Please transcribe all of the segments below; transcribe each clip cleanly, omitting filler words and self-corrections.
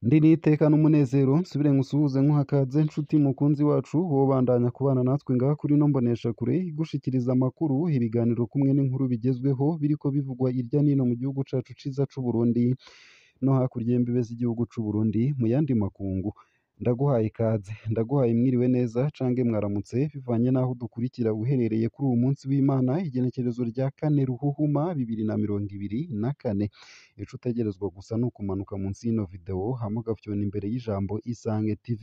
Ndi nitekana umunezero nsubire ngusuhuze nkuha ikaze nshuti mukunzi wacu wobandanya kubana natwe ngaha kuri ino mboneshakure igushikiriza amakuru ibiganiro kumwe n'inkuru bigezweho biriko bivugwa irya nino mu gihugu cacu ciza c'Uburundi no hakurya y'imbibe z'igihugu c'Uburundi mu yandi makungu. Ndaguhaye ikaze, ndaguhaye mwiriwe neza cange mwaramutse bivanye n'aho udukurikira uherereye kuri uwu munsi w'Imana igenekerezo rya 4 Ruhuhuma 2024. Ico utegerezwa gusa ni ukumanuka munsi y'ino video hama ugafyona imbere y'ijambo Isange TV.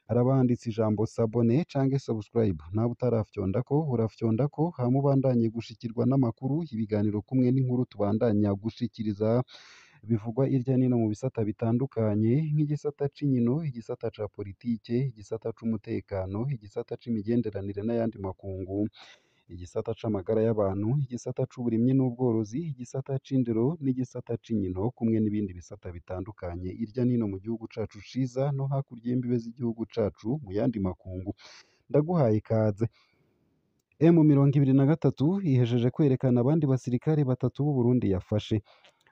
Haraba handitse ijambo sabone cange subscribe, nawe utarafyondako urafyondako hama ubandanye gushikirwa n'amakuru ibiganiro kumwe n'inkuru tubandanya gushikiriza bivugwa irya nino mu bisata bitandukanye nk'igisata c'inkino, igisata ca politike, igisata c'umutekano, igisata c'imigenderanire n'ayandi makungu, igisata c'amagara y'abantu, igisata c'uburimyi n'ubworozi, igisata c'indero n'igisata c'inkino kumwe n'ibindi bisata bitandukanye irya nino mu gihugu cacu ciza no hakurya y'imbibe z'igihugu cacu mu yandi makungu. Ndaguhaye ikaze. M23 ihejeje kwerekana abandi basirikare 3 b'u Burundi yafashe.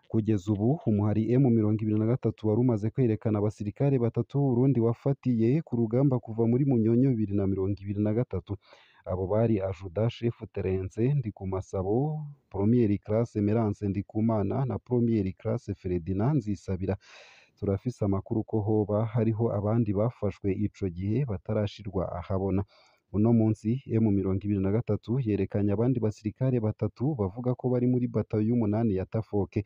Kugeza ubu umuhari M23 wari umaze kwerekana abasirikare 3 b'u Burundi wafatiye ku rugamba kuva muri Munyonyo 2023. Abo bari Ajuda Chef Terence Ndikumasabo, Premier Classe Merance Ndikumana na Premier Classe Ferdinand Nzisabira. Turafise amakuru ko hoba hariho abandi bafashwe ico gihe batarashirwa ahabona. Uno munsi M23 yerekanye abandi basirikare 3 bavuga ko bari muri batayo y'umunani ya Tafoke.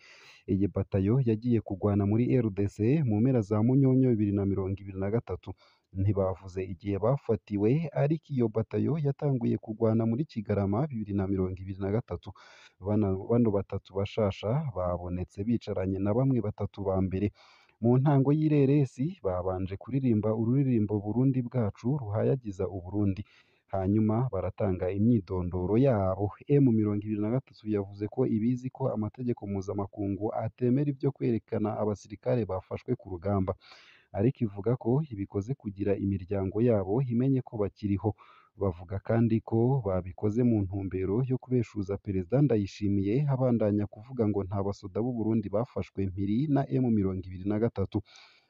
Iyi batayo yagiye kugwana muri RDC mu mpera za Munyonyo 2023. Ntibavuze igihe bafatiwe ariko iyo batayo yatanguye kugwana muri Kigarama 2023. Bano 3 bashasha babonetse bicaranye na bamwe 3 ba mbere. Mu ntango y'ireresi babanje kuririmba ururirimbo Burundi bwacu ruhayagiza Uburundi, hanyuma baratanga imyidondoro yabo. M23 yavuze ko ibizi ko amategeko mpuzamakungu atemera ivyo kwerekana abasirikare bafashwe ku rugamba, ariko ivuga ko ibikoze kugira imiryango yabo imenye ko bakiriho. Bavuga kandi ko babikoze mu ntumbero yo kubeshuza Perezida Ndayishimiye abandanya kuvuga ngo nta basoda b'u Burundi bafashwe mpiri na M23.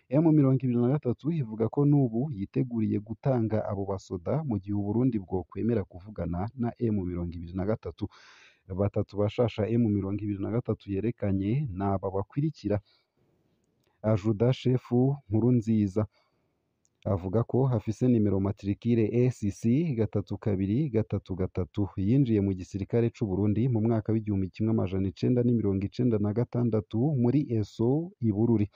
M23 ivuga ko n'ubu yiteguriye gutanga abo basoda mu gihe u Burundi bwokwemera kuvugana na M23. 3 bashasha M23 yerekanye naba bakwirikira: Ajuda Chef Nkurunziza avuga ko hafise nimero matricule SC 3233, yinjiye mu gisirikare c'u Burundi mu mwaka w'1996 muri ESO i Bururi.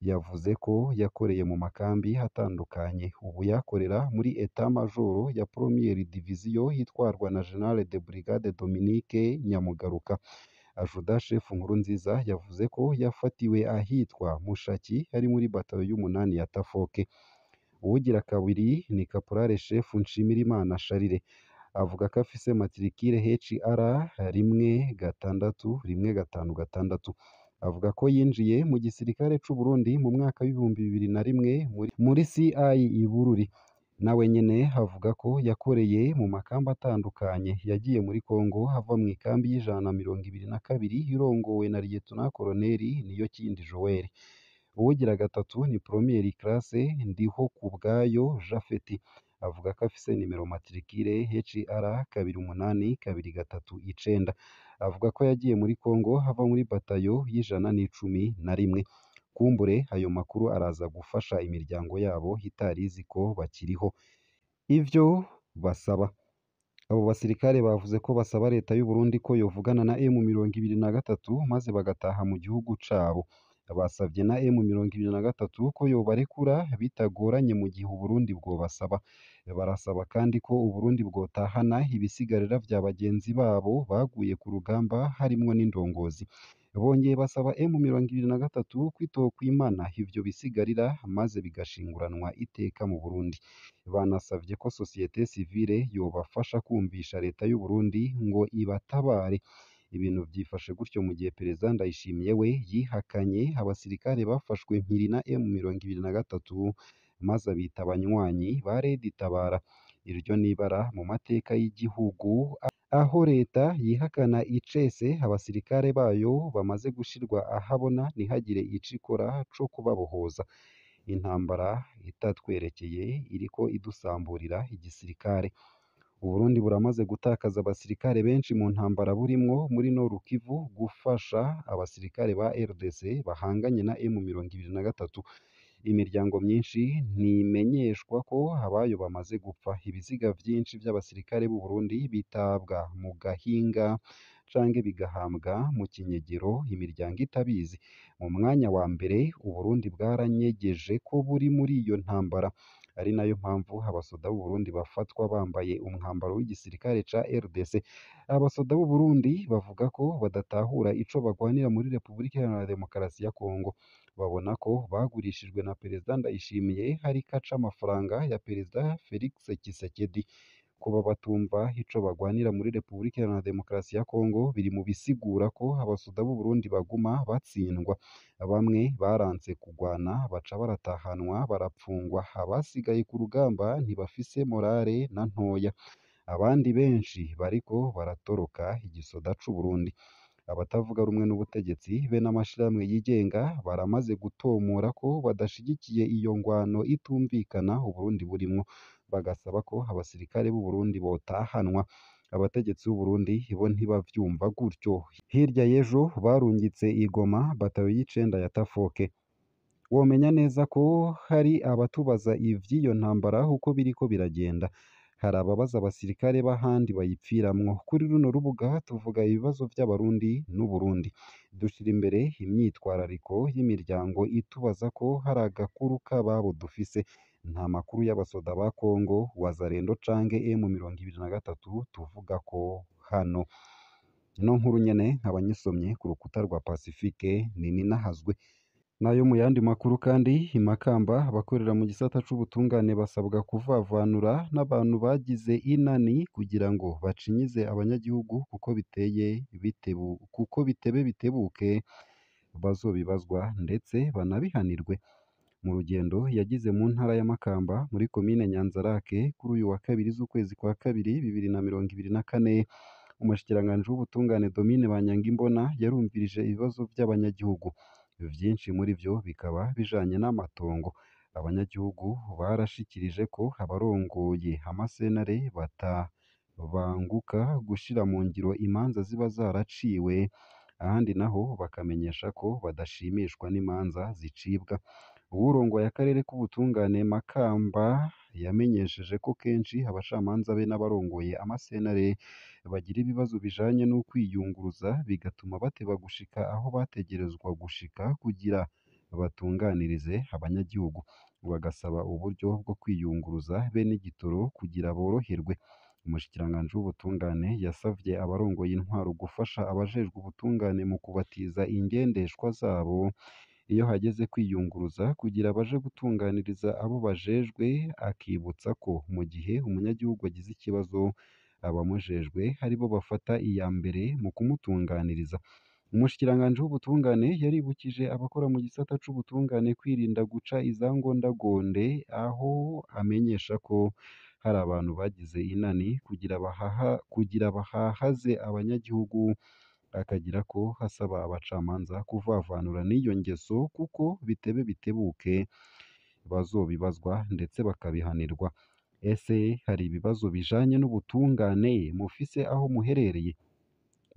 Yavuze ko yakoreye mu makambi atandukanye, ubu yakorera muri Etat Major ya Première Division yitwarwa na General de Brigade Dominique Nyamugaruka. Ajuda Chef Nkurunziza yavuze ko yafatiwe ahitwa Mushaki ari muri batayo y'umunani ya Tafoke. Uwugira kabiri ni Caporal Chef Nshimirimana Charles, avuga ko afise matricule HR 16156. Avuga ko yinjiye mu gisirikare c'u Burundi mu mwaka w'2001 muri CI i Bururi. Nawe nyene avuga ko yakoreye mu makambi atandukanye, yagiye muri Congo hava mu ikambi y'122 irongowe na Lieutenant Colonel Niyokindi Joel. Uwugira gatatu ni Premier Classe Ndihokubwayo Japhet, avuga ko afise nimero matricule HR 28239. Avuga ko yagiye muri Congo hava muri batayo y'111. Kumbure ayo makuru araza gufasha imiryango yabo itarizi ko bakiriho. Ivyo basaba abo basirikare bavuze ko basaba leta y'u Burundi ko yovugana na M23 maze bagataha mu gihugu cabo. Basavye na M23 ko yobarekura bitagoranye mu gihe u Burundi bwobasaba. Barasaba kandi ko u Burundi bwotahana ibisigarira vya bagenzi babo baguye ku rugamba harimwo n'indongozi. Bongeye basaba M23 kwitokwimana ivyo bisigarira maze bigashinguranwa iteka mu Burundi. Banasavye ko societe civile yobafasha kumvisha leta y'u Burundi ngo ibatabare. Ibintu vyifashe gutyo mu gihe Perezida Ndayishimiye we yihakanye abasirikare bafashwe mpiri na M23 maze abita abanywanyi ba Red Tabara. Iryo nibara mu mateka y'igihugu aho leta yihakana icese abasirikare bayo bamaze gushirwa ahabona ntihagire ico ikora co kubabohoza. intambara itatwerekeye iriko idusamburira igisirikare. Uburundi buramaze gutakaza abasirikare benshi mu ntambara burimwo muri Nord Kivu gufasha abasirikare ba RDC bahanganye na M23. Imiryango myinshi ntimenyeshwa ko abayo bamaze gupfa. Ibiziga vyinshi vy'abasirikare b'u Burundi bitabwa mu gahinga canke bigahambwa mu kinyegero imiryango itabizi. Mu mwanya wa mbere Uburundi bwaranyegeje ko buri muri iyo ntambara, ari nayo mpamvu abasoda b'u Burundi bafatwa bambaye umwambaro w'igisirikare ca RDC. Abasoda b'u Burundi bavuga ko badatahura ico bagwanira muri Repubulika Iharanira Demokarasi ya Kongo. Babona ko bagurishijwe na Perezida Ndayishimiye hariko aca amafaranga ya Perezida Felix Tshisekedi. Kuba batumva ico bagwanira muri Repubulika Iharanira Demokarasi ya Kongo biri mu bisigura ko abasoda b'u Burundi baguma batsindwa. Bamwe baranse kugwana baca baratahanwa barapfungwa. Abasigaye ku rugamba ntibafise morale na ntoya. Abandi benshi bariko baratoroka igisoda c'u Burundi. Abatavuga rumwe n'ubutegetsi be n'amashirahamwe yigenga baramaze gutomora ko badashigikiye iyo ngwano itumvikana Uburundi burimwo, bagasaba ko abasirikare b'u Burundi botahanwa. Abategetsi b'u Burundi bo ntibavyumva gutyo. Hirya y'ejo barungitse i Goma batayo y'icenda ya Tafoke. Womenya neza ko hari abatubaza ivy'iyo ntambara uko biriko biragenda. Hari ababaza abasirikare b'ahandi bayipfiramwo. Kuri runo rubuga tuvuga ibibazo vy'Abarundi n'Uburundi. Dushira imbere imyitwarariko y'imiryango itubaza ko hari agakuru k'ababo dufise. Nta makuru y'abasoda ba Kongo, Wazalendo canke M23 tuvugako hano. Ino nkuru nyene nkaba nyisomye ku rukuta rwa Pacifique Nininahazwe. Nayo mu yandi makuru kandi i Makamba abakorera mu gisata c'ubutungane basabwa kuvavanura n'abantu bagize inani kugira ngo bacinyize abanyagihugu kuko bitebe bitebuke bazobibazwa ndetse banabihanirwe. Mu rugendo yagize mu ntara ya Makamba muri komine Nyanzarake kuri uyu wa 2 z'ukwezi kwa 2 2024, umushikiranganji w'ubutungane Domine Banyangimbona yarumvirije ibibazo by'abanyagihugu. Vyinshi muri vyo bikaba bijanye n'amatongo. Abanyagihugu barashikirije ko abarongoye amasentare batabanguka gushira mu ngiro imanza ziba zaraciwe, ahandi naho bakamenyesha ko badashimishwa n'imanza zicibwa. Uwurongoye akarere k'ubutungane Makamba yamenyesheje ko kenshi abacamanza be n'abarongoye amasentare bagira ibibazo bijanye n'ukwiyunguruza bigatuma bateba gushika aho bategerezwa gushika kugira batunganirize abanyagihugu. Bagasaba uburyo bwo kwiyunguruza be n'igitoro kugira boroherwe. Umushikiranganji w'ubutungane yasavye abarongoye intwaro gufasha abajejwe ubutungane mu kubatiza ingendeshwa zabo iyo hageze kwiyunguruza kugira baje gutunganiriza abo bajejwe, akibutsa ko mu gihe umunyagihugu agize ikibazo abamujejwe aribo bafata iya mbere mu kumutunganiriza. Umushikiranganji w'ubutungane yaribukije abakora mu gisata c'ubutungane kwirinda guca izangondagonde, aho amenyesha ko hari abantu bagize inani kugira bahahaze abanyagihugu, akagira ko hasaba abacamanza kuvavanura n'iyo ngeso kuko bitebe bitebuke bazobibazwa ndetse bakabihanirwa. Ese hari ibibazo bijanye n'ubutungane mufise aho muherereye?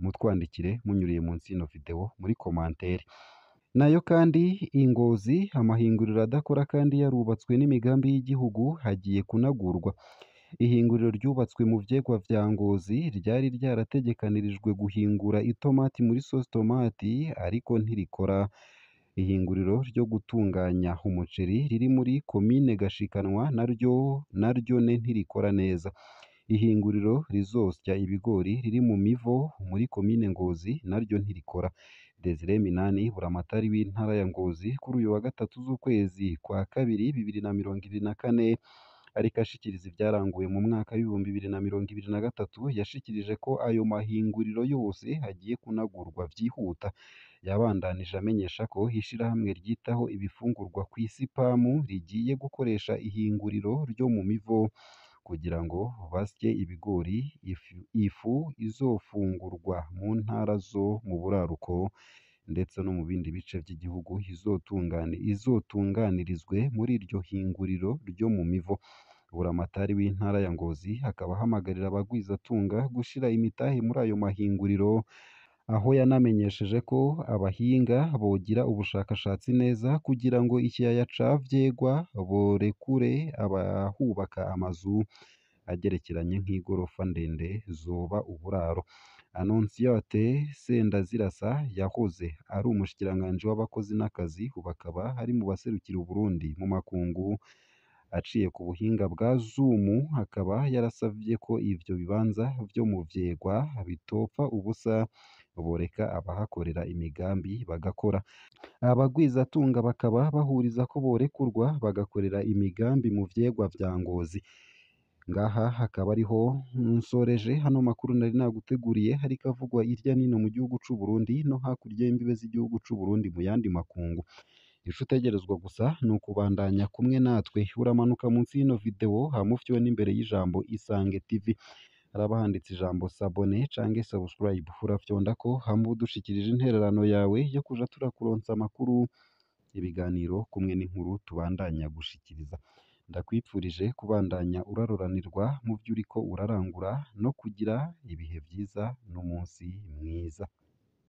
Mutwandikire munyuriye munsi y'ino video muri komantere. Nayo kandi Ingozi amahinguriro adakora kandi yarubatswe n'imigambi y'igihugu hagiye kunagurwa. Ihinguriro ryubatswe mu vyegwa vya Ngozi ryari ryarategekanirijwe guhingura itomati muri sauce tomati ariko ntirikora. Ihinguriro ryo gutunganya umuceri riri muri komine Gashikanwa naryo ntirikora neza. Ihinguriro rizosya ibigori riri mu Mivo muri komine Ngozi naryo ntirikora. Desire Minani buramatari w'intara ya Ngozi kuri uyu wa 3 z'ukwezi kwa 2 2024 ariko ashikiriza ivyaranguwe mu mwaka w'ibihumbi 2023, yashikirije ko ayo mahinguriro yose agiye kunagurwa vyihuta. Yabandanije amenyesha ko ishirahamwe ryitaho ibifungurwa kw'isi PAM rigiye gukoresha ihinguriro ryo mu Mivo kugira ngo basye ibigori, ifu izofungurwa mu ntara zo mu buraruko ndetse no mu bindi bice by'igihugu izotunganirizwe muri iryo hinguriro ryo mu Mivo. Buramatari w'intara ya Ngozi akaba ahamagarira abagwizatunga gushira imitahe muri ayo mahinguriro, aho yanamenyesheje ko abahinga bogira ubushakashatsi neza kugira ngo ikiyaya ca Vyegwa borekure abahubaka amazu agerekeranye nk'igorofa ndende zoba uburaro. Annonciate Sendazirasa yahoze ari umushikiranganji w'abakozi n'akazi, ubu akaba ari mu baserukira Uburundi mu makungu, aciye ku buhinga bwa Zoom, akaba yarasavye ko ivyo bibanza vyo mu Vyegwa bitopfa ubusa, boreka abahakorera imigambi bagakora. Abagwizatunga bakaba bahuriza ko borekurwa bagakorera imigambi mu Vyegwa vya Ngozi. Ngaha hakaba ariho nsoreje hano makuru nari naguteguriye, hariko avugwa irya nino mu gihugu c'u Burundi no hakurya y'imbibe z'igihugu c'u Burundi mu yandi makungu. Ico utegerezwa gusa ni ukubandanya kumwe natwe, uramanuka munsi y'ino video hama ufyone n'imbere y'ijambo Isange TV, haraba handitse ijambo s'abonner canke subscribe, urafyondako hama udushikirije intererano yawe yo kuja turakuronsa amakuru, ibiganiro kumwe n'inkuru tubandanya gushikiriza. Ndakwipfurije kubandanya uraroranirwa mu vyo uriko urarangura no kugira ibihe vyiza n'umunsi mwiza.